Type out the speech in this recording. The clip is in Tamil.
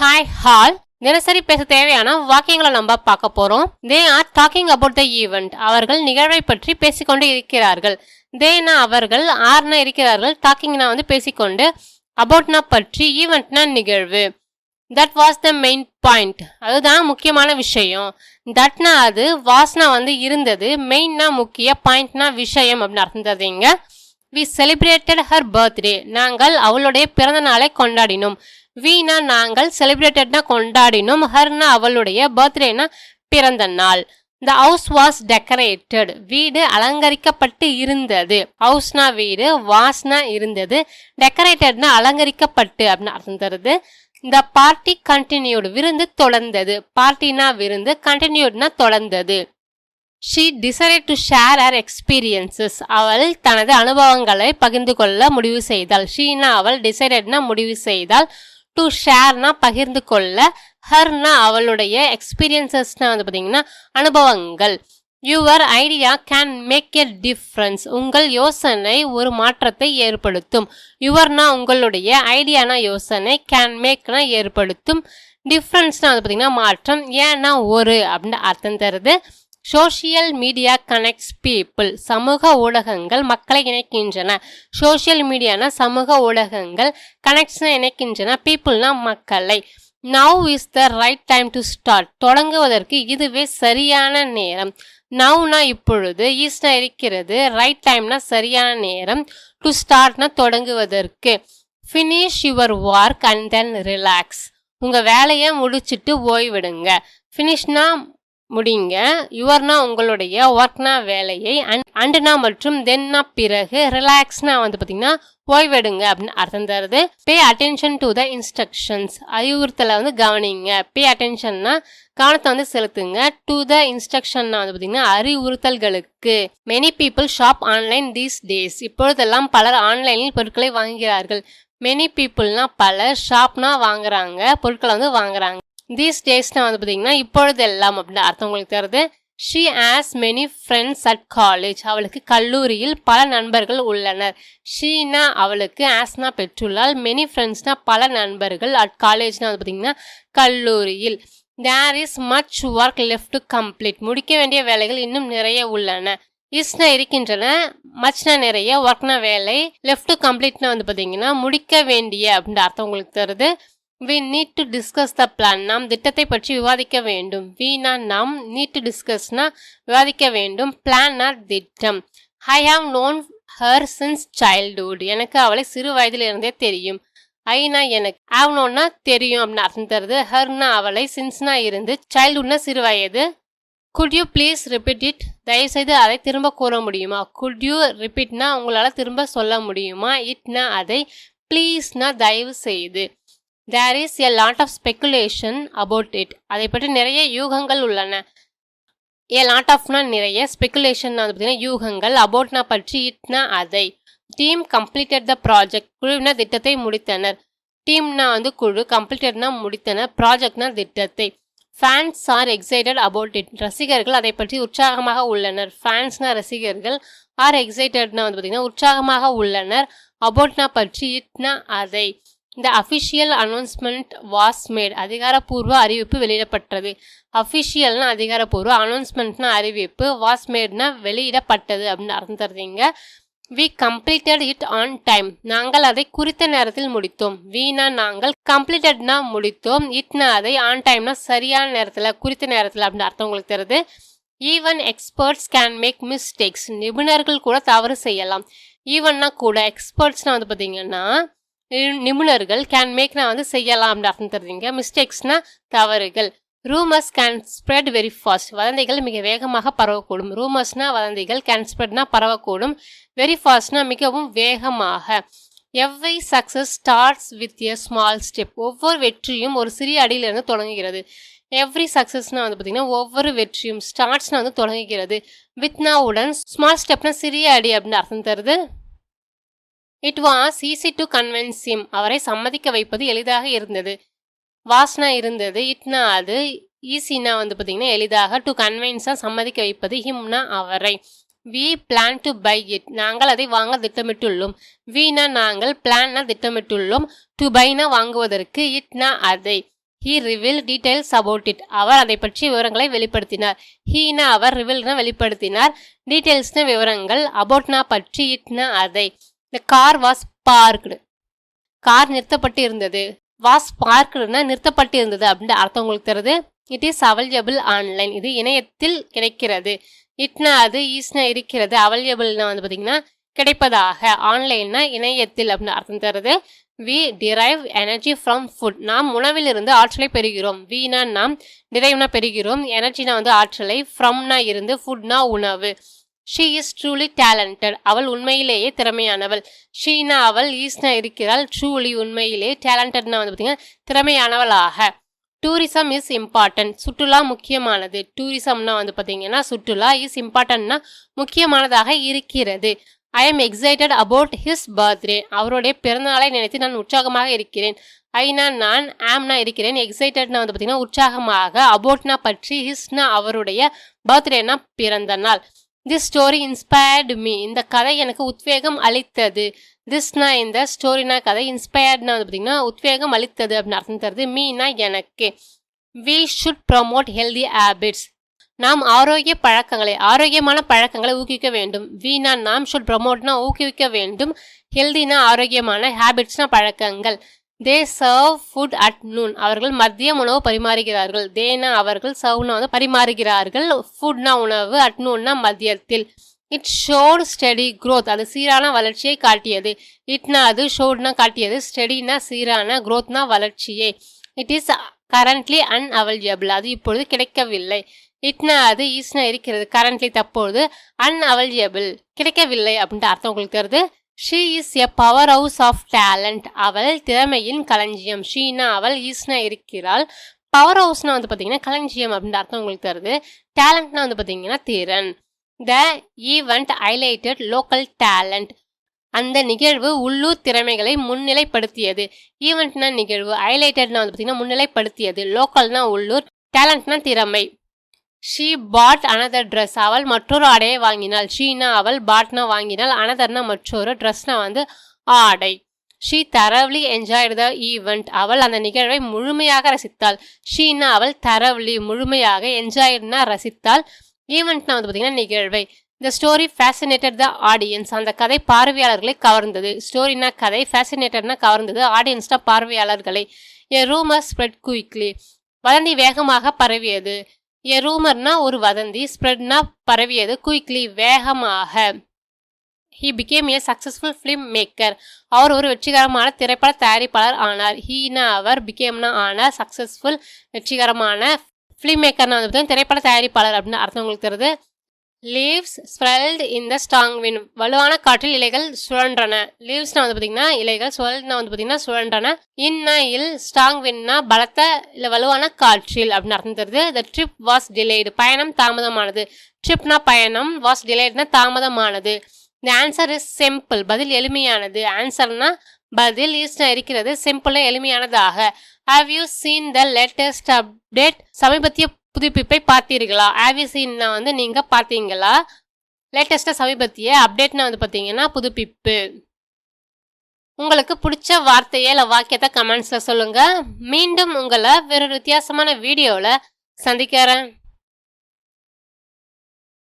ஹாய் ஹால் தினசரி பேச தேவையான வாக்கியங்களை நம்ம பார்க்க போறோம். They are talking about the event. அவர்கள் நிகழ்வை பற்றி பேசிக்கொண்டு இருக்கிறார்கள். தேனா அவர்கள், ஆர்னா இருக்கிறார்கள், டாக்கிங்னா பேசிக்கொண்டு, அபவுட்னா பற்றி, ஈவெண்ட்னா நிகழ்வு. That was the main point. அதுதான் முக்கியமான விஷயம். தட்னா அது, வாஸ்னா இருந்தது, மெயின்னா முக்கிய, பாயிண்ட்னா விஷயம் அப்படின்னு அர்த்தம் தருவீங்க. We celebrated her birthday. நாங்கள் அவளுடைய பிறந்த நாளை கொண்டாடினோம். வீனா நாங்கள், செலிப்ரேட்டட்னா கொண்டாடினோம், ஹர்னா அவளுடைய, பர்த்டேனா பிறந்த நாள். The house was decorated. வீடு அலங்கரிக்கப்பட்டு இருந்தது. ஹவுஸ்னா வீடு, வாஸ்னா இருந்தது, டெக்கரேட்டட்னா அலங்கரிக்கப்பட்டு அப்படின்னு அர்த்தம் தருது. The party continued. விருந்து தொடர்ந்தது. பார்ட்டினா விருந்து, கண்டினியூட்னா தொடர்ந்தது. She decided to share her experiences. அவள் தனது அனுபவங்களை பகிர்ந்து கொள்ள முடிவு செய்தாள். ஷீனா அவள், டிசைடட்னா முடிவு செய்தாள், டு ஷேர்னா பகிர்ந்து கொள்ள, ஹர்னா அவளுடைய, எக்ஸ்பீரியன்சஸ்னா பார்த்தீங்கன்னா அனுபவங்கள். Your idea can make a difference. உங்கள் யோசனை ஒரு மாற்றத்தை ஏற்படுத்தும். யுவர்னா உங்களுடைய, ஐடியானா யோசனை, கேன் மேக்னா ஏற்படுத்தும், டிஃப்ரென்ஸ்னா பார்த்தீங்கன்னா மாற்றம், ஏன்னா ஒரு அப்படின்னு அர்த்தம் தருது. Social media connects people. சமூக ஊடகங்கள் மக்களை இணைக்கின்றன. சோஷியல் மீடியானா சமூக ஊடகங்கள், கனெக்ட்ஸ்னா இணைக்கின்றன, பீப்புள்னா மக்களை. Now is the right time to start. தொடங்குவதற்கு இதுவே சரியான நேரம். நவ்னா இப்பொழுது, ஈஸ்னா இருக்கிறது, ரைட் டைம்னா சரியான நேரம், டு ஸ்டார்ட்னா தொடங்குவதற்கு. Finish your work and then relax. உங்க வேலையை முடிச்சுட்டு ஓய்விடுங்க. ஃபினிஷ்னா முடிங்க, யுவர்னா உங்களுடைய, ஒர்க்னா வேலையை, அண்ட்னா மற்றும் தென்னா பிறகு, ரிலாக்ஸ்னா பார்த்தீங்கன்னா ஓய்வெடுங்க அப்படின்னு அர்த்தம் தருது. Pay attention to the instructions. அறிவுறுத்தலை கவனிங்க. பே அட்டென்ஷன்னா கவனத்தை செலுத்துங்க. டு த இன்ஸ்ட்ரக்ஷன்னா பார்த்தீங்கன்னா அறிவுறுத்தல்களுக்கு. Many people shop online these days. இப்பொழுதெல்லாம் பலர் ஆன்லைனில் பொருட்களை வாங்குகிறார்கள். மெனி பீப்புள்னா பலர், ஷாப்னா வாங்குறாங்க, பொருட்களை வாங்குறாங்க. தீஸ் டேஸ்னா பார்த்தீங்கன்னா இப்பொழுதெல்லாம் அப்படின்னு அர்த்தம் உங்களுக்கு தருது. She has many friends at college. அவளுக்கு கல்லூரியில் பல நண்பர்கள் உள்ளனர். ஷீனா அவளுக்கு, ஆஸ்னா பெற்றுள்ளாள், மெனி ஃப்ரெண்ட்ஸ்னா பல நண்பர்கள், அட் காலேஜ்னா பார்த்தீங்கன்னா கல்லூரியில். There is much work left to complete. முடிக்க வேண்டிய வேலைகள் இன்னும் நிறைய உள்ளன. இஸ்னா இருக்கின்றன, மச்னா நிறைய, ஒர்க்னா வேலை, லெஃப்ட் டு கம்ப்ளீட்னா பார்த்தீங்கன்னா முடிக்க வேண்டிய அப்படின்ற அர்த்தம் உங்களுக்கு தருது. We need to discuss the plan. நாம் திட்டத்தை பற்றி விவாதிக்க வேண்டும். வீணா நாம், need to discussனா விவாதிக்க வேண்டும், பிளான்னா திட்டம். I have known her since childhood. எனக்கு அவளை சிறு வயதில் இருந்தே தெரியும். ஐனா எனக்கு, have knownனா தெரியும் அப்படின்னு அர்த்தம் தருது. ஹர்னா அவளை, சின்ஸ்னா இருந்து, சைல்ட்ஹுட்னா சிறு வயது. Could you please repeat it? தயவுசெய்து அதை திரும்ப கூற முடியுமா? Could you repeatனா உங்களால் திரும்ப சொல்ல முடியுமா? இட்னா அதை, ப்ளீஸ்னா தயவு செய்து. There is a lot of speculation about it. அதை பற்றி நிறைய யூகங்கள் உள்ளன. A lot ofனா நிறைய, ஸ்பெகுலேஷன் பார்த்தீங்கன்னா யூகங்கள், அபவுட்னா பற்றி, இட்னா அதை. Team completed the project. குழுவினர் திட்டத்தை முடித்தனர். டீம்னா குழு, கம்ப்ளீட்டட்னா முடித்தனர், ப்ராஜெக்ட்னா திட்டத்தை. Fans are excited about it. ரசிகர்கள் அதை பற்றி உற்சாகமாக உள்ளனர். ஃபேன்ஸ்னா ரசிகர்கள், ஆர் எக்ஸைட்டட்னா பார்த்தீங்கன்னா உற்சாகமாக உள்ளனர், அபவுட்னா பற்றி, இட்னா அதை. The official announcement was made. அதிகாரப்பூர்வ அறிவிப்பு வெளியிடப்பட்டது. அஃபிஷியல்னா அதிகாரப்பூர்வ, அனௌன்ஸ்மெண்ட்னா அறிவிப்பு, வாஸ் மேட்னா வெளியிடப்பட்டது அப்படின்னு அர்த்தம் தருவீங்க. We completed it on time. நாங்கள் அதை குறித்த நேரத்தில் முடித்தோம். வீணா நாங்கள், கம்ப்ளீட்டட்னா முடித்தோம், இட்னா அதை, ஆன் டைம்னா சரியான நேரத்தில், குறித்த நேரத்தில் அப்படின்னு அர்த்தம் உங்களுக்கு தருது. Even experts can make mistakes. நிபுணர்கள் கூட தவறு செய்யலாம். ஈவன்னா கூட, எக்ஸ்பர்ட்ஸ்னா பார்த்தீங்கன்னா நிபுணர்கள், கேன் மேக்னா செய்யலாம் அப்படின்னு அர்த்தம் தருவீங்க. மிஸ்டேக்ஸ்னா தவறுகள். Rumours can spread very fast. வதந்திகள் மிக வேகமாக பரவக்கூடும். ரூமர்ஸ்னா வதந்திகள், கேன் ஸ்ப்ரெட்னா பரவக்கூடும், வெரி ஃபாஸ்ட்னா மிகவும் வேகமாக. Every success starts with a small step. ஒவ்வொரு வெற்றியும் ஒரு சிறிய அடியிலிருந்து தொடங்குகிறது. எவ்ரி சக்சஸ்னா பார்த்தீங்கன்னா ஒவ்வொரு வெற்றியும், ஸ்டார்ட்ஸ்னா தொடங்குகிறது, வித்னா உடன், ஸ்மால் ஸ்டெப்னா சிறிய அடி அப்படின்னு அர்த்தம் தருது. It was easy to convince him. அவரை சம்மதிக்க வைப்பது எளிதாக இருந்தது. வாஸ்னா இருந்தது, இட்னா அது, ஈஸினா பார்த்தீங்கன்னா எளிதாக, டு கன்வின்ஸா சம்மதிக்க வைப்பது, ஹிம்னா அவரை. We plan to buy it. நாங்கள் அதை வாங்க திட்டமிட்டுள்ளோம். வீணா நாங்கள், பிளான்னா திட்டமிட்டுள்ளோம், டு பைனா வாங்குவதற்கு, இட்னா அதை. He revealed details about it. அவர் அதை பற்றி விவரங்களை வெளிப்படுத்தினார். He-னா அவர், revealed-னா வெளிப்படுத்தினார், details-னா விவரங்கள், about-னா பற்றி, it-னா அதை. The car was parked. Car நிறுத்தப்பட்டு இருந்தது. was parked-னா நிறுத்தப்பட்டு இருந்தது அப்படின்ற அர்த்தம் உங்களுக்கு தருது. It is available online. இது இணையத்தில் கிடைக்கிறது. It-னா அது, is-னா இருக்கிறது, available-னா வந்து பார்த்தீங்கன்னா கிடைப்பதாக, ஆன்லைன்னா இணையத்தில் அப்படின்னு அர்த்தம் தருது. We derive energy from food. நாம் உணவிலிருந்து ஆற்றலை பெறுகிறோம். We-னா நாம், derive-னா பெறுகிறோம், எனர்ஜினா வந்து ஆற்றலை, from-னா இருந்து, food-னா உணவு. She is truly talented. அவள் உண்மையிலேயே திறமையானவள். She-னா அவள், is-னா இருக்கிறாள், truly உண்மையிலே, talented-னா வந்து பார்த்தீங்கன்னா திறமையானவளாக. Tourism is important. சுற்றுலா முக்கியமானது. டூரிசம்னா வந்து பார்த்தீங்கன்னா சுற்றுலா, இஸ் இம்பார்ட்டன்ட்னா முக்கியமானதாக இருக்கிறது. I am excited about his birthday. அவருடைய பிறந்தநாளை நினைத்து நான் உற்சாகமாக இருக்கிறேன். ஐனா நான், ஆம்னா இருக்கிறேன், எக்ஸைட்டட்னா வந்து பார்த்தீங்கன்னா உற்சாகமாக, அபவுட்னா பற்றி, ஹிஸ்னா அவருடைய, பர்த்டேனா பிறந்த நாள். This story inspired me. இந்த கதை எனக்கு உத்வேகம் அளித்தது. திஸ்னா இந்த, ஸ்டோரினா கதை, இன்ஸ்பயர்ட்னா வந்து பார்த்தீங்கன்னா உத்வேகம் அளித்தது அப்படின்னு அர்த்தம் தருது. மீனா எனக்கு. We should promote healthy habits. நாம் ஆரோக்கியமான பழக்கங்களை ஊக்குவிக்க வேண்டும். வீணா நாம், ஷுட் ப்ரமோட்னா ஊக்குவிக்க வேண்டும், ஹெல்தினா ஆரோக்கியமான, ஹேபிட்ஸ்னா பழக்கங்கள். தே சர்வ் ஃபுட் அட் நூன். அவர்கள் மதியம் உணவு பரிமாறுகிறார்கள். தேனா அவர்கள், சர்வ்னா வந்து பரிமாறுகிறார்கள், ஃபுட்னா உணவு, அட் நூன்னா மதியத்தில். It showed steady growth. அது சீரான வளர்ச்சியை காட்டியது. இட்னா அது, ஷோட்னா காட்டியது, ஸ்டெடினா சீரான, growthனா வளர்ச்சியை. It is currently unavailable. அது இப்பொழுது கிடைக்கவில்லை. இட்னா அது, ஈஸ்னா இருக்கிறது, கரண்ட்லி தற்போது, அன்அவைலபிள் கிடைக்கவில்லை அப்படின்ட்டு அர்த்தம் உங்களுக்கு தருது. She is a power house of talent. அவள் திறமையின் களஞ்சியம். ஷீனா அவள், ஈஸ்னா இருக்கிறாள், பவர் ஹவுஸ்னா வந்து பார்த்தீங்கன்னா களஞ்சியம் அப்படின்ற அர்த்தம் உங்களுக்கு தருது. டேலண்ட்னா வந்து பார்த்தீங்கன்னா திறன். The event highlighted local talent. அந்த நிகழ்வு உள்ளூர் திறமைகளை முன்னிலைப்படுத்தியது. ஈவெண்ட்னா நிகழ்வு, ஹைலைட்டட்னா வந்து பார்த்தீங்கன்னா முன்னிலைப்படுத்தியது, லோக்கல்னா உள்ளூர், டேலண்ட்னா திறமை. She pot another dress. அவள் மற்றொரு ஆடையை வாங்கினாள். ஷீனா அவள், பாட்னா வாங்கினாள், அனதர்னா மற்றொரு, ட்ரெஸ்னா வந்து ஆடை. She thoroughly enjoyed the event. அவள் அந்த நிகழ்வை முழுமையாக ரசித்தாள். ஷீனா அவள், தரவ்லி முழுமையாக, என்ஜாய்டுனா ரசித்தாள், ஈவெண்ட்னா வந்து பார்த்தீங்கன்னா நிகழ்வை. The story fascinated the audience. அந்த கதை பார்வையாளர்களை கவர்ந்தது. ஸ்டோரினா கதை, ஃபேசினேட்டட்னா கவர்ந்தது, ஆடியன்ஸ்னா பார்வையாளர்களை. எ ரூமர் ஸ்ப்ரெட் குயிக்லி. வதந்தி வேகமாக பரவியது. எ ரூமர்னா ஒரு வதந்தி, ஸ்ப்ரெட்னா பரவியது, குயிக்லி வேகமாக. He became a successful filmmaker. அவர் ஒரு வெற்றிகரமான திரைப்பட தயாரிப்பாளர் ஆனார். ஹீனா அவர், பிகேம்னா ஆனார், சக்சஸ்ஃபுல் வெற்றிகரமான, ஃபிலிம் மேக்கர்னா வந்து திரைப்பட தயாரிப்பாளர் அப்படின்னு அர்த்தம் உங்களுக்கு தருது. Leaves swayed in the strong wind. வலுவான காற்றில் இலைகள் சுழன்றன. லீவ்ஸ்னா வந்து பார்த்தீங்கன்னா இலைகள், ஸ்வெல்ட்னா வந்து பார்த்தீங்கன்னா சுழன்றன, இன்னா இல், ஸ்ட்ராங் வின்னா பலத்த இல்லை வலுவான காற்றில் அப்படின்னு அர்த்தம் தருது. த ட்ரிப் வாஸ் டிலேடு. பயணம் தாமதமானது. ட்ரிப்னா பயணம், வாஸ் டிலேட்னா தாமதமானது. The answer is simple. பதில் எளிமையானது. ஆன்சர்னா பதில், ஈஸ்னா இருக்கிறது, சிம்பிள்னா எளிமையானதாக. Have you seen the latest update. சமீபத்திய புதுப்பிப்பை பார்த்தீர்களா? ஹேவ் யூ சீன்னா வந்து நீங்க பார்த்தீங்களா, லேட்டஸ்டா சமீபத்திய, அப்டேட்னா வந்து பார்த்தீங்கன்னா புதுப்பிப்பு. உங்களுக்கு பிடிச்ச வார்த்தையை இல்லை வாக்கியத்தை கமெண்ட்ஸ்ல சொல்லுங்க. மீண்டும் உங்களை வேறொரு வித்தியாசமான வீடியோவில் சந்திக்கிறேன்.